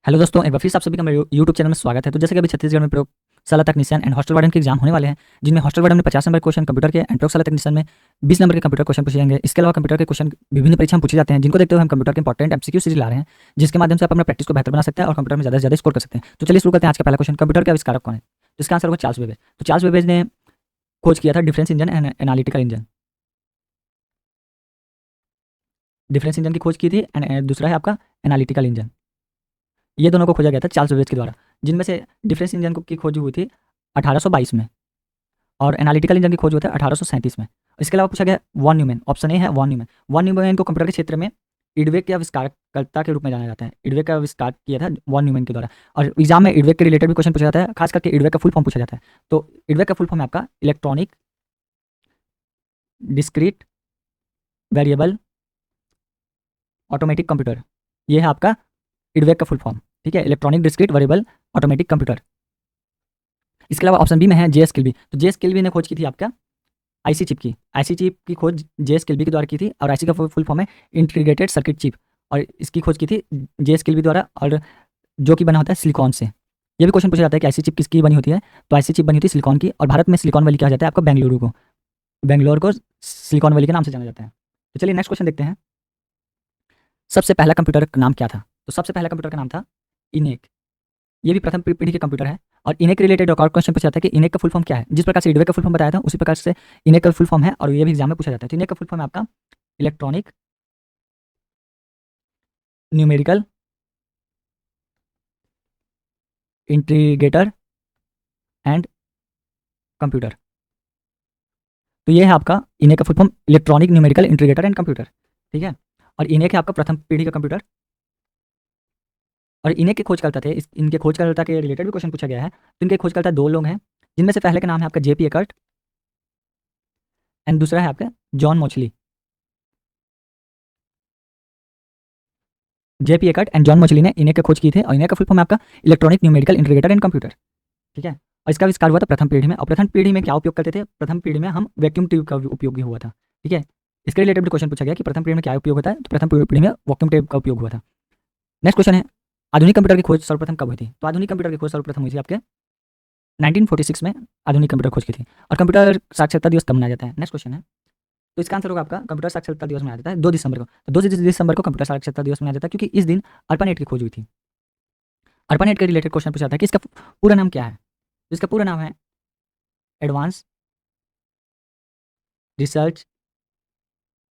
Hello दोस्तों, एक बार फिर से आप सभी का मेरे यूट्यूब चैनल में स्वागत है। तो जैसे कि अभी छत्तीसगढ़ में प्रयोगशाला तकनीशियन एंड हॉस्टल वार्डन के एग्जाम होने वाले हैं, जिनमें हॉस्टल वार्डन में 50 नंबर क्वेश्चन कंप्यूटर के एंड प्रयोगशाला तकनीशियन में 20 नंबर के कंप्यूटर क्वेश्चन पूछे जाएंगे। इसके अलावा कंप्यूटर के क्वेश्चन विभिन्न परीक्षा में पूछे जाते हैं, जिनको देखते हुए हम कंप्यूटर के इंपॉर्टेंट एमसीक्यू सीरीज ला रहे हैं, जिसके माध्यम से आप अपना प्रैक्टिस को बेहतर बना सकते हैं और कंप्यूटर में ज़्यादा से ज़्यादा स्कोर कर सकते हैं। तो चलिए शुरू करते हैं। आज का पहला क्वेश्चन, कंप्यूटर के आविष्कारक कौन है? तो इसका आंसर होगा चार्ल्स बेबेज। तो चार्ल्स बेबेज ने खोज किया था difference engine and analytical engine. Difference engine की खोज की थी एंड दूसरा है आपका एनालिटिकल इंजन। ये दोनों को खोजा गया था चार्ल्स बेबेज के द्वारा, जिनमें से डिफरेंस इंजन की खोज हुई थी 1822 में और एनालिटिकल इंजन की खोज हुई थी 1837 में। इसके अलावा पूछा गया वॉन न्यूमैन। ऑप्शन ए है वॉन न्यूमैन। वॉन न्यूमैन को कंप्यूटर के क्षेत्र में इडवेक के आविष्कारकर्ता के रूप में जाना जाता है। इडवेक का आविष्कार किया था वॉन न्यूमैन के द्वारा, और एग्जाम में इडवेक के रिलेटेड भी क्वेश्चन पूछा जाता है, खास करके इडवेक का फुल फॉर्म पूछा जाता है। तो इडवेक का फुल फॉर्म है आपका electronic discrete variable automatic computer. ये है आपका इडवेक का फुल फॉर्म, ठीक है, electronic discrete variable automatic computer. इसके अलावा ऑप्शन बी में है जेएस किल्बी। तो जेएस किल्बी ने खोज की थी आपका आईसी चिप की। आईसी चिप की खोज जेएस किल्बी के द्वारा की थी, और आईसी का फुल फॉर्म है इंटीग्रेटेड सर्किट चिप, और इसकी खोज की थी जेएस किल्बी द्वारा, और जो कि बना होता है सिलिकॉन से। ये भी क्वेश्चन पूछा जाता है कि आईसी चिप किसकी बनी होती है? तो आईसी चिप बनी होती है सिलिकॉन की, और भारत में सिलिकॉन वैली कहा जाता है आपका बेंगलुरु को। बेंगलोर को सिलिकॉन वैली के नाम से जाना जाता है। तो चलिए नेक्स्ट क्वेश्चन देखते हैं। सबसे पहला कंप्यूटर का नाम क्या था? तो सबसे पहला कंप्यूटर का नाम था इनेक। ये भी प्रथम पीढ़ी के कंप्यूटर है, और इनेक रिलेटेड एक और क्वेश्चन पूछा जाता है कि इनेक का फुल फॉर्म क्या है? जिस प्रकार से इडवेक का फुल फॉर्म बताया था उसी प्रकार से इनेक का फुल फॉर्म है, और ये भी एग्जाम में पूछा जाता है। तो इनेक का फुल फॉर्म है आपका electronic numerical integrator and computer. तो ये है आपका इनेक का full form electronic numerical integrator and computer, ठीक है। और इनेक है आपका प्रथम पीढ़ी का कंप्यूटर, और इनेक के खोजकर्ता थे। इनके खोजकर्ता के रिलेटेड भी क्वेश्चन पूछा गया है। तो इनके खोजकर्ता दो लोग हैं, जिनमें से पहले का नाम है आपका जेपी एकर्ट एंड दूसरा है आपका John मोचली। JP Eckert and John मोचली ने इनेक की खोज की थी, और इनेक का फुल फॉर्म है आपका electronic numerical integrator and computer, ठीक है। और इसका आविष्कार हुआ था प्रथम पीढ़ी में। और प्रथम पीढ़ी में क्या उपयोग करते थे? प्रथम पीढ़ी में हम वैक्यूम ट्यूब का उपयोग भी हुआ था, ठीक है। इसके रिलेटेड भी क्वेश्चन पूछा गया कि प्रथम पीढ़ी में क्या उपयोग होता है? तो प्रथम पीढ़ी में वैक्यूम ट्यूब का उपयोग हुआ था। नेक्स्ट क्वेश्चन है, आधुनिक कंप्यूटर की खोज सर्वप्रथम कब हुई थी? तो आधुनिक कंप्यूटर की खोज सर्वप्रथम हुई थी आपके 1946 में। आधुनिक कंप्यूटर खोज की थी। और कंप्यूटर साक्षरता दिवस कब मनाया जाता है? नेक्स्ट क्वेश्चन है। तो इसका आंसर होगा आपका कंप्यूटर साक्षरता दिवस मनाया जाता है 2 दिसंबर को। तो 2 दिसंबर को कंप्यूटर साक्षरता दिवस मनाया जाता है, क्योंकि इस दिन अर्पानेट की खोज हुई थी। अर्पानेट के रिलेटेड क्वेश्चन पूछा जाता है कि इसका पूरा नाम क्या है? तो इसका पूरा नाम है advance research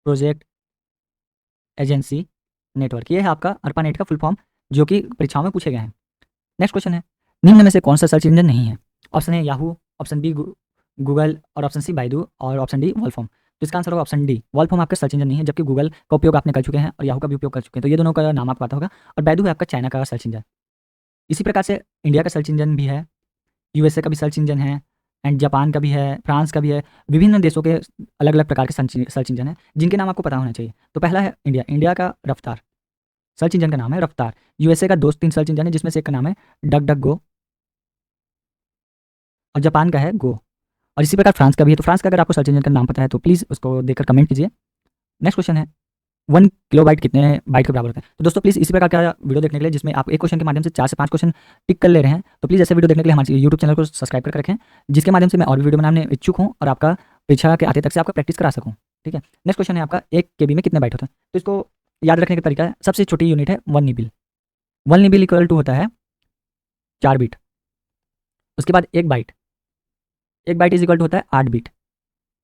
project agency network. ये है आपका अर्पानेट का फुल फॉर्म, जो कि परीक्षाओं में पूछे गए हैं। नेक्स्ट क्वेश्चन है, निम्न में से कौन सा सर्च इंजन नहीं है? Option A Yahoo, option B Google, और ऑप्शन सी बाइडू, और ऑप्शन डी वॉलफॉर्म। तो इसका आंसर होगा ऑप्शन डी, वॉलफॉर्म आपका सर्च इंजन नहीं है, जबकि गूगल का उपयोग आपने कर चुके हैं और याहू का भी उपयोग कर चुके हैं। तो ये दोनों का नाम आपको पता होगा। और बाइडू है आपका चाइना का सर्च इंजन। इसी प्रकार से इंडिया का सर्च इंजन भी है, यूएसए का भी सर्च इंजन है, एंड जापान का भी है, फ्रांस का भी है। विभिन्न देशों के अलग अलग प्रकार के सर्च इंजन है, जिनके नाम आपको पता होना चाहिए। तो पहला है इंडिया। इंडिया का रफ्तार सर्च इंजन का नाम है रफ्तार। यूएसए का 2-3 सर्च इंजन है, जिसमें से एक का नाम है डक डक गो, और जापान का है गो। और इसी प्रकार फ्रांस का भी है। तो फ्रांस का अगर आपको सर्च इंजन का नाम पता है तो प्लीज़ उसको देखकर कमेंट कीजिए। नेक्स्ट क्वेश्चन है, 1 किलोबाइट कितने बाइट के बराबर होता है? तो दोस्तों प्लीज़ इसी प्रकार का वीडियो देखने के लिए, जिसमें आप एक क्वेश्चन के माध्यम से 4 से 5 क्वेश्चन टिक कर ले रहे हैं, तो प्लीज़ ऐसे वीडियो देखने के लिए हमारे यूट्यूब चैनल को सब्सक्राइब करके रखें, जिसके माध्यम से मैं और भी वीडियो बनाने इच्छुक हूँ और आपका परीक्षा के आते तक से आपका प्रैक्टिस करा सकूँ, ठीक है। नेक्स्ट क्वेश्चन है आपका, 1 KB में कितने बाइट होते हैं? तो इसको याद रखने का तरीका है, सबसे छोटी यूनिट है 1 निबिल। 1 निबिल इक्वल टू होता है 4 बिट। उसके बाद 1 byte, 1 byte is equal to होता है 8 बिट,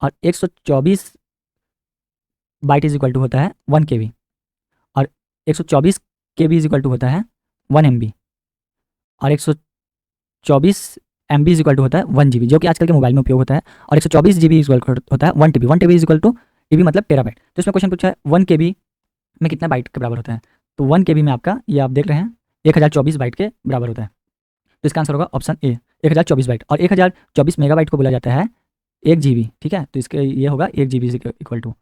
और 124 बाइट इज इक्वल टू होता है 1 KB, और 124 KB इज इक्वल टू होता है 1 MB, और 124 MB इज इक्वल टू होता है 1 GB, जो कि आजकल के मोबाइल में उपयोग होता है। और 124 GB इज इक्वल होता है 1 TB। 1 TB is equal to, TB मतलब टेराबाइट। तो इसमें क्वेश्चन पूछा है 1 KB में कितना बाइट के बराबर होता है? तो 1 KB में आपका, ये आप देख रहे हैं, 1024 बाइट के बराबर होता है। तो इसका आंसर होगा ऑप्शन ए, 1024 बाइट। और 1024 मेगाबाइट को बोला जाता है 1 GB, ठीक है। तो इसके ये होगा 1 GB इक्वल टू,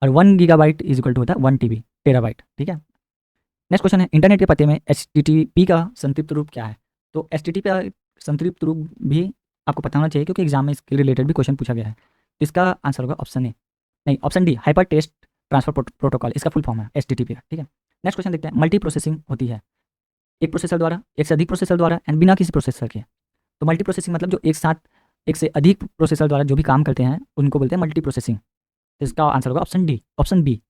और 1 गीगाबाइट इज इक्वल टू होता है 1 TB टेराबाइट, ठीक है। नेक्स्ट क्वेश्चन है, इंटरनेट के पते में HTTP का संक्षिप्त रूप क्या है? तो HTTP का संक्षिप्त रूप भी आपको पता होना चाहिए, क्योंकि एग्जाम में इसके रिलेटेड भी क्वेश्चन पूछा गया है। तो इसका आंसर होगा ऑप्शन ए, नहीं option D, hyper text transfer protocol. इसका फुल फॉर्म है HTTP का, ठीक है। नेक्स्ट क्वेश्चन देखते हैं, मल्टी प्रोसेसिंग होती है एक प्रोसेसर द्वारा, एक से अधिक प्रोसेसर द्वारा एंड बिना किसी प्रोसेसर के। तो मल्टी प्रोसेसिंग मतलब जो एक साथ एक से अधिक प्रोसेसर द्वारा जो भी काम करते हैं उनको बोलते हैं मल्टी प्रोसेसिंग। तो इसका आंसर होगा option D, option B.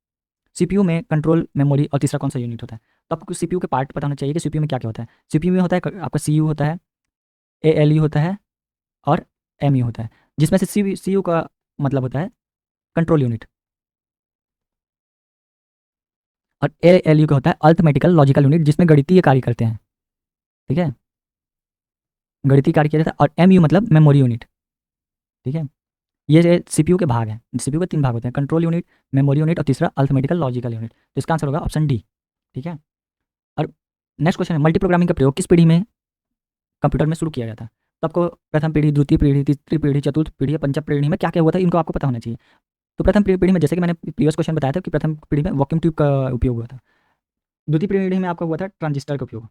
CPU में कंट्रोल, मेमोरी और तीसरा कौन सा यूनिट होता है? तो आपको सीपीयू के पार्ट पता होना चाहिए कि सीपीयू में क्या क्या होता है। सीपीयू में होता है आपका सीयू होता है, एएलयू होता है और एमयू होता है, जिसमें से सीयू का मतलब होता है कंट्रोल यूनिट और एएलयू का होता है अर्थमेटिकल लॉजिकल यूनिट, जिसमें गणितीय कार्य करते हैं। ठीक है, गणितीय कार्य किया जाता है। और एमयू मतलब मेमोरी यूनिट। ठीक है, ये सीपीयू के भाग हैं। सीपीयू के 3 भाग होते हैं, कंट्रोल यूनिट, मेमोरी यूनिट और तीसरा अर्थमेटिकल लॉजिकल यूनिट। तो इसका आंसर होगा ऑप्शन डी। ठीक है, और नेक्स्ट क्वेश्चन है, मल्टी प्रोग्रामिंग का प्रयोग किस पीढ़ी में कंप्यूटर में शुरू किया गया था? तो आपको प्रथम पीढ़ी, द्वितीय पीढ़ी, तीसरी पीढ़ी, चतुर्थ पीढ़ी या पंचम पीढ़ी में क्या क्या हुआ था, इनको आपको पता होना चाहिए। तो प्रथम पीढ़ी में, जैसे कि मैंने प्रीवियस क्वेश्चन बताया था कि प्रथम पीढ़ी में वैक्यूम ट्यूब का उपयोग हुआ था। द्वितीय पीढ़ी में आपका हुआ था ट्रांजिस्टर का उपयोग,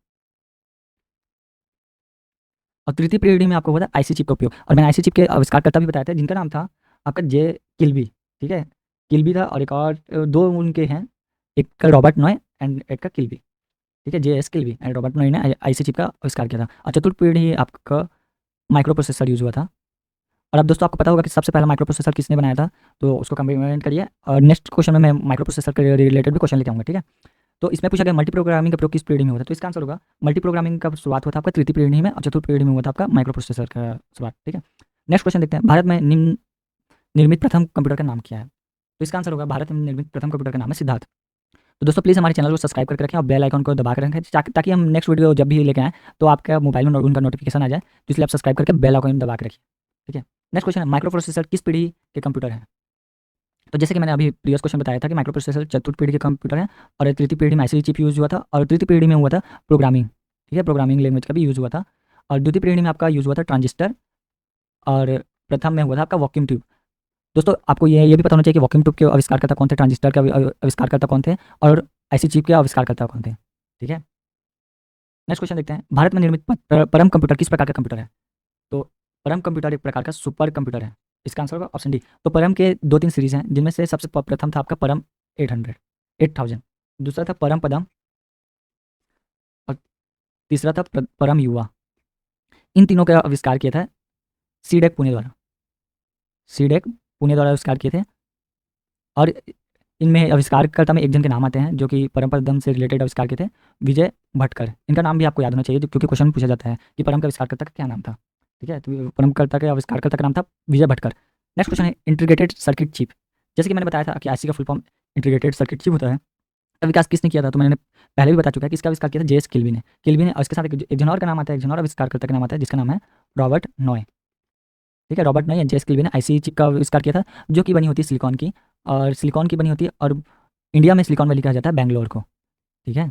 और तृतीय पीढ़ी में आपको हुआ था आईसी चिप का उपयोग। और मैंने आईसी चिप के आविष्कारकर्ता भी बताया था, जिनका नाम था आपका जे किल्बी। ठीक है, किल्बी था, और एक और 2 उनके हैं, एक का रॉबर्ट नॉय एंड एक का किल्बी। ठीक है, J S Kilby and Robert Noyce ने आईसी चिप का आविष्कार किया था। और चतुर्थ पीढ़ी आपका माइक्रो प्रोसेसर यूज़ हुआ था। और अब दोस्तों आपको पता होगा कि सबसे पहला माइक्रो प्रोसेसर किसने बनाया था, तो उसको कमेंट करिए। और नेक्स्ट क्वेश्चन में मैं माइक्रो प्रोसेसर के रिलेटेड भी क्वेश्चन लेके आऊँगा। ठीक है, तो इसमें पूछा गया मल्टी प्रोग्रामिंग का प्रयोग किस पीढ़ी में होता है? तो इसका आंसर होगा मल्टी प्रोग्रामिंग का शुरुआत हुआ था आपका तृतीय पीढ़ी में, और चतुर्थ पीढ़ी में हुआ था आपका माइक्रो प्रोसेसर का शुरुआत। ठीक है, नेक्स्ट क्वेश्चन देखते हैं, भारत में निर्मित प्रथम कंप्यूटर का नाम क्या है? तो इसका आंसर होगा भारत में निर्मित प्रथम कंप्यूटर का नाम है सिद्धार्थ। तो दोस्तों प्लीज़ हमारे चैनल को सब्सक्राइब करके रखें और बेल आइकन को दबा कर रखें, ताकि हम नेक्स्ट वीडियो जब भी लेके आएँ तो आपका मोबाइल में उनका नोटिफिकेशन आ जाए। तो इसलिए आप सब्सक्राइब करके बेल आइकन दबा के रखिए। ठीक है, नेक्स्ट क्वेश्चन है, माइक्रो प्रोसेसर किस पीढ़ी के कंप्यूटर हैं? तो जैसे कि मैंने अभी प्रीवियस क्वेश्चन बताया था कि माइक्रो प्रोसेसर चतुर्थ पीढ़ी के कंप्यूटर है, और तृतीय पीढ़ी में आईसी चिप यूज़ हुआ था, और तृतीय पीढ़ी में हुआ था प्रोग्रामिंग। ठीक है, प्रोग्रामिंग लैंग्वेज का भी यूज़ हुआ था, और द्वितीय पीढ़ी में आपका यूज़ हुआ था ट्रांजिस्टर, और प्रथम में हुआ था आपका वैक्यूम ट्यूब। दोस्तों आपको ये भी पता होना चाहिए कि वैक्यूम ट्यूब के आविष्कारकर्ता कौन थे, ट्रांजिस्टर के आविष्कारकर्ता कौन थे, और आईसी चिप के आविष्कारकर्ता कौन थे। ठीक है, नेक्स्ट क्वेश्चन देखते हैं, भारत में निर्मित परम कंप्यूटर किस प्रकार का कंप्यूटर है? तो परम कंप्यूटर एक प्रकार का सुपर कंप्यूटर है। इसका आंसर होगा ऑप्शन डी। तो परम के 2-3 सीरीज हैं, जिनमें से सबसे प्रथम था आपका परम 8000, दूसरा था परम पदम, और तीसरा था परम युवा। इन तीनों का आविष्कार किया था सीडेक पुणे द्वारा। सीडेक पुणे द्वारा आविष्कार किए थे, और इनमें आविष्कारकर्ता में एक जन के नाम आते हैं जो कि परम पदम से रिलेटेड आविष्कार किए थे, विजय भटकर। इनका नाम भी आपको याद होना चाहिए, क्योंकि क्वेश्चन पूछा जाता है कि परम के आविष्कारकर्ता का क्या नाम था। ठीक है, तो परमकर्ता के आविष्कारकर्ता का नाम था विजय भटकर। नेक्स्ट क्वेश्चन है, इंटीग्रेटेड सर्किट चिप। जैसे कि मैंने बताया था कि आईसी का full form integrated circuit chip होता है। का विकास किसने किया था? तो मैंने पहले भी बता चुका है कि इसका आविष्कार किया था जेएस किल्बी ने। किल्बी ने, और इसके साथ एक जन और का नाम आता है, एक जन और आविष्कारकर्ता का नाम आता है, जिसका नाम है रॉबर्ट नॉय। ठीक है, रॉबर्ट नॉय या जेएस किल्बी ने आईसी चिप का आविष्कार किया था, जो कि बनी होती है सिलिकॉन की, और सिलिकॉन की बनी होती है, और इंडिया में सिलिकॉन वैली कहा जाता है बेंगलोर को। ठीक है,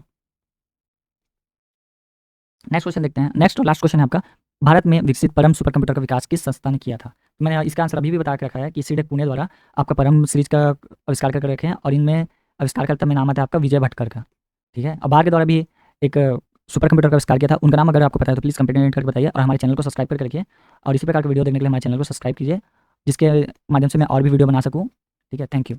नेक्स्ट क्वेश्चन देखते हैं। नेक्स्ट और लास्ट क्वेश्चन है आपका, भारत में विकसित परम सुपर कंप्यूटर का विकास किस संस्था ने किया था? तो मैंने इसका आंसर अभी भी बता के रखा है कि सीडेक पुणे द्वारा आपका परम सीरीज का आविष्कार करके रखे हैं, और इनमें आविष्कारकर्ता में नाम आता है आपका विजय भटकर का। ठीक है, और बाहर के द्वारा भी एक सुपर कंप्यूटर का आविष्कार किया था, उनका नाम अगर आपको पता है तो प्लीज़ कमेंट करके बताइए, और हमारे चैनल को सब्सक्राइब करके रखिए, और इसी प्रकार की वीडियो देखने के लिए हमारे चैनल को सब्सक्राइब कीजिए, जिसके माध्यम से मैं और भी वीडियो बना सकूँ। ठीक है, थैंक यू।